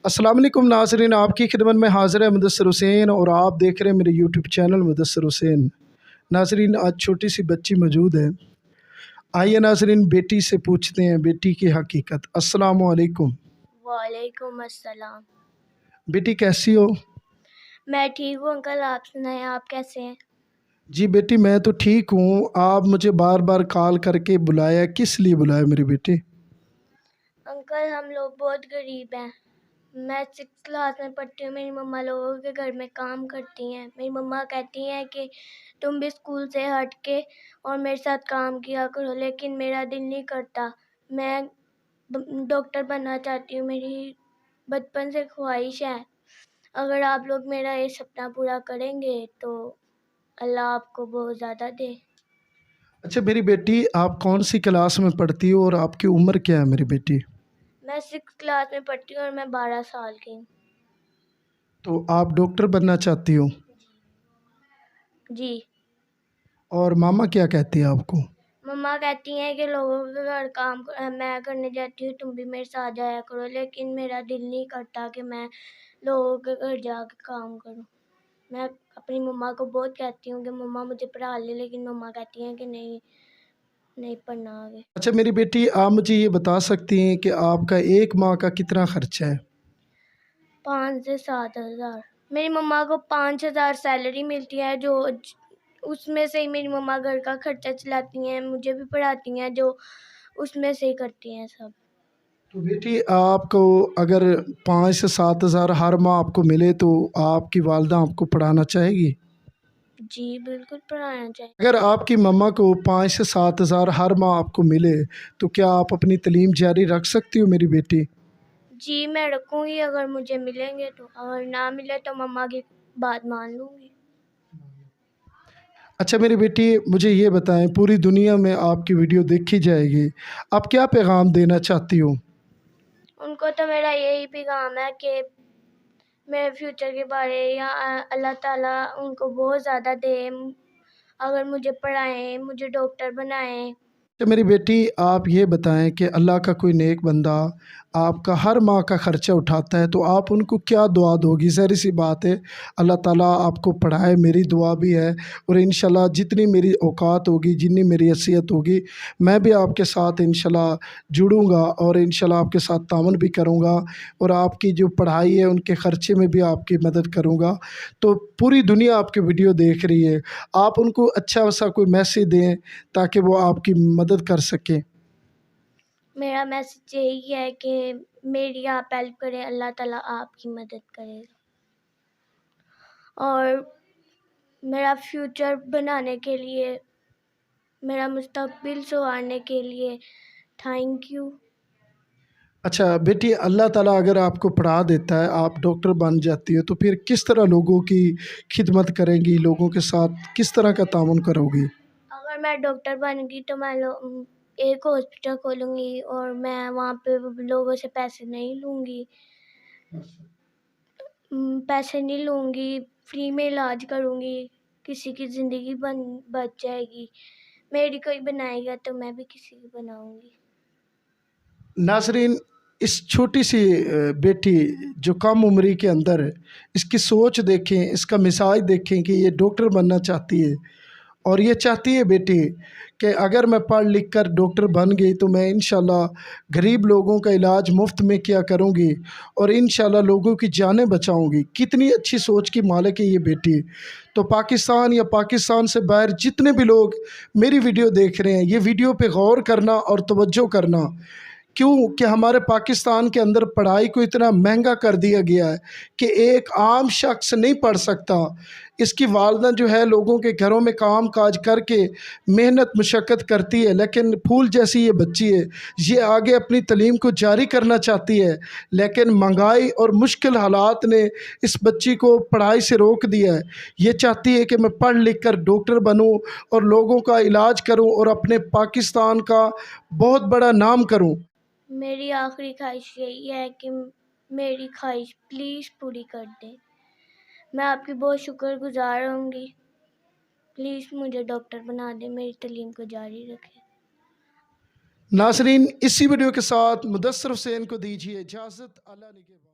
अस्सलाम वालेकुम नाज़रीन, आपकी खिदमत में हाज़िर है मुदस्सिर हुसैन और आप देख रहे हैं मेरे यूट्यूब चैनल मुदस्सिर हुसैन। नाज़रीन, आज छोटी सी बच्ची मौजूद है। आइए नाज़रीन, बेटी से पूछते हैं बेटी की हकीकत। अस्सलाम वालेकुम। वालेकुम अस्सलाम। बेटी कैसी हो? मैं ठीक हूँ अंकल, आप सुनाएं, आप कैसे हैं? जी बेटी, मैं तो ठीक हूँ। आप मुझे बार बार कॉल करके बुलाया, किस लिए बुलाया मेरी बेटी? अंकल हम लोग बहुत गरीब हैं। मैं 6th क्लास में पढ़ती हूँ। मेरी मम्मा लोगों के घर में काम करती हैं। मेरी मम्मा कहती हैं कि तुम भी स्कूल से हट के और मेरे साथ काम किया करो, लेकिन मेरा दिल नहीं करता। मैं डॉक्टर बनना चाहती हूँ, मेरी बचपन से ख्वाहिश है। अगर आप लोग मेरा ये सपना पूरा करेंगे तो अल्लाह आपको बहुत ज़्यादा दे। अच्छा मेरी बेटी, आप कौन सी क्लास में पढ़ती हो और आपकी उम्र क्या है मेरी बेटी? मैं 6th क्लास में पढ़ती हूँ और मैं 12 साल की हूँ। तो आप डॉक्टर बनना चाहती हो? जी। और मामा क्या कहती है आपको? मम्मा कहती हैं कि लोगों के घर काम मैं करने जाती हूँ, तुम भी मेरे साथ जाया करो, लेकिन मेरा दिल नहीं करता कि मैं लोगों के घर जाके काम करूँ। मैं अपनी मम्मा को बहुत कहती हूँ कि मम्मा मुझे पढ़ा ले, लेकिन मम्मा कहती हैं कि नहीं, नहीं पढ़ना आगे। अच्छा मेरी बेटी, आप मुझे ये बता सकती हैं कि आपका एक माह का कितना खर्चा है? 5 से 7 हज़ार। मेरी मम्मा को 5 हज़ार सैलरी मिलती है, जो उसमें से ही मेरी मम्मा घर का खर्चा चलाती हैं, मुझे भी पढ़ाती हैं, जो उसमें से ही करती हैं सब। तो बेटी, आपको अगर 5 से 7 हज़ार हर माह आपको मिले तो आपकी वालदा आपको पढ़ाना चाहेगी? जी, बिल्कुल पढ़ाना चाहिए। अगर आपकी मम्मा को 5 से 7 हज़ार हर माह आपको मिले तो क्या आप अपनी तालीम जारी रख सकती हो मेरी बेटी? जी, मैं रखूँगी अगर मुझे मिलेंगे तो, अगर ना मिले तो मम्मा की बात मान लूँगी। अच्छा मेरी बेटी, मुझे ये बताएं, पूरी दुनिया में आपकी वीडियो देखी जाएगी, आप क्या पैगाम देना चाहती हो? उनको तो मेरा यही पैगाम है कि मेरे फ्यूचर के बारे या अल्लाह ताला उनको बहुत ज़्यादा दे, अगर मुझे पढ़ाएँ, मुझे डॉक्टर बनाएँ। तो मेरी बेटी, आप ये बताएं कि अल्लाह का कोई नेक बंदा आपका हर माह का ख़र्चा उठाता है तो आप उनको क्या दुआ दोगी? ज़ाहिर सी बात है, अल्लाह ताला आपको पढ़ाए, मेरी दुआ भी है। और इंशाल्लाह जितनी मेरी औकात होगी, जितनी मेरी हैसियत होगी, मैं भी आपके साथ इंशाल्लाह जुड़ूँगा और इंशाल्लाह आपके साथ तावन भी करूँगा और आपकी जो पढ़ाई है उनके ख़र्चे में भी आपकी मदद करूँगा। तो पूरी दुनिया आपकी वीडियो देख रही है, आप उनको अच्छा सा कोई मैसेज दें ताकि वो आपकी मदद कर सकें। मेरा मैसेज यही है कि मेरी आप हेल्प करें, अल्लाह ताला आपकी मदद करेगा। और मेरा फ्यूचर बनाने के लिए, मेरा मुस्तकबिल सँवारने के लिए थैंक यू। अच्छा बेटी, अल्लाह ताला अगर आपको पढ़ा देता है, आप डॉक्टर बन जाती हो, तो फिर किस तरह लोगों की खिदमत करेंगी? लोगों के साथ किस तरह का तामुन करोगी? अगर मैं डॉक्टर बन गई तो मैं एक हॉस्पिटल खोलूँगी और मैं वहाँ पे लोगों से पैसे नहीं लूँगी। पैसे नहीं लूँगी, फ्री में इलाज करूँगी, किसी की ज़िंदगी बच जाएगी। मेरी कोई बनाएगा तो मैं भी किसी की बनाऊँगी। नाज़रीन, इस छोटी सी बेटी जो कम उम्री के अंदर है, इसकी सोच देखें, इसका मिजाज देखें कि ये डॉक्टर बनना चाहती है। और ये चाहती है बेटी कि अगर मैं पढ़ लिख कर डॉक्टर बन गई तो मैं इंशाल्लाह गरीब लोगों का इलाज मुफ्त में किया करूँगी और इंशाल्लाह लोगों की जानें बचाऊँगी। कितनी अच्छी सोच की मालिक है ये बेटी। तो पाकिस्तान या पाकिस्तान से बाहर जितने भी लोग मेरी वीडियो देख रहे हैं, ये वीडियो पे गौर करना और तवज्जो करना। क्यों कि हमारे पाकिस्तान के अंदर पढ़ाई को इतना महंगा कर दिया गया है कि एक आम शख्स नहीं पढ़ सकता। इसकी वालदा जो है लोगों के घरों में काम काज करके मेहनत मुशक्क़त करती है, लेकिन फूल जैसी ये बच्ची है, ये आगे अपनी तालीम को जारी करना चाहती है, लेकिन महंगाई और मुश्किल हालात ने इस बच्ची को पढ़ाई से रोक दिया है। ये चाहती है कि मैं पढ़ लिख कर डॉक्टर बनूँ और लोगों का इलाज करूँ और अपने पाकिस्तान का बहुत बड़ा नाम करूँ। मेरी आखिरी ख्वाहिश यही है कि मेरी ख्वाहिश प्लीज़ पूरी कर दें। मैं आपकी बहुत शुक्रगुज़ार रहूँगी। प्लीज़ मुझे डॉक्टर बना दें, मेरी तालीम को जारी रखें। नाज़रीन, इसी वीडियो के साथ मुदस्सिर हुसैन को दीजिए इजाज़त। अल्लाह निगहबान।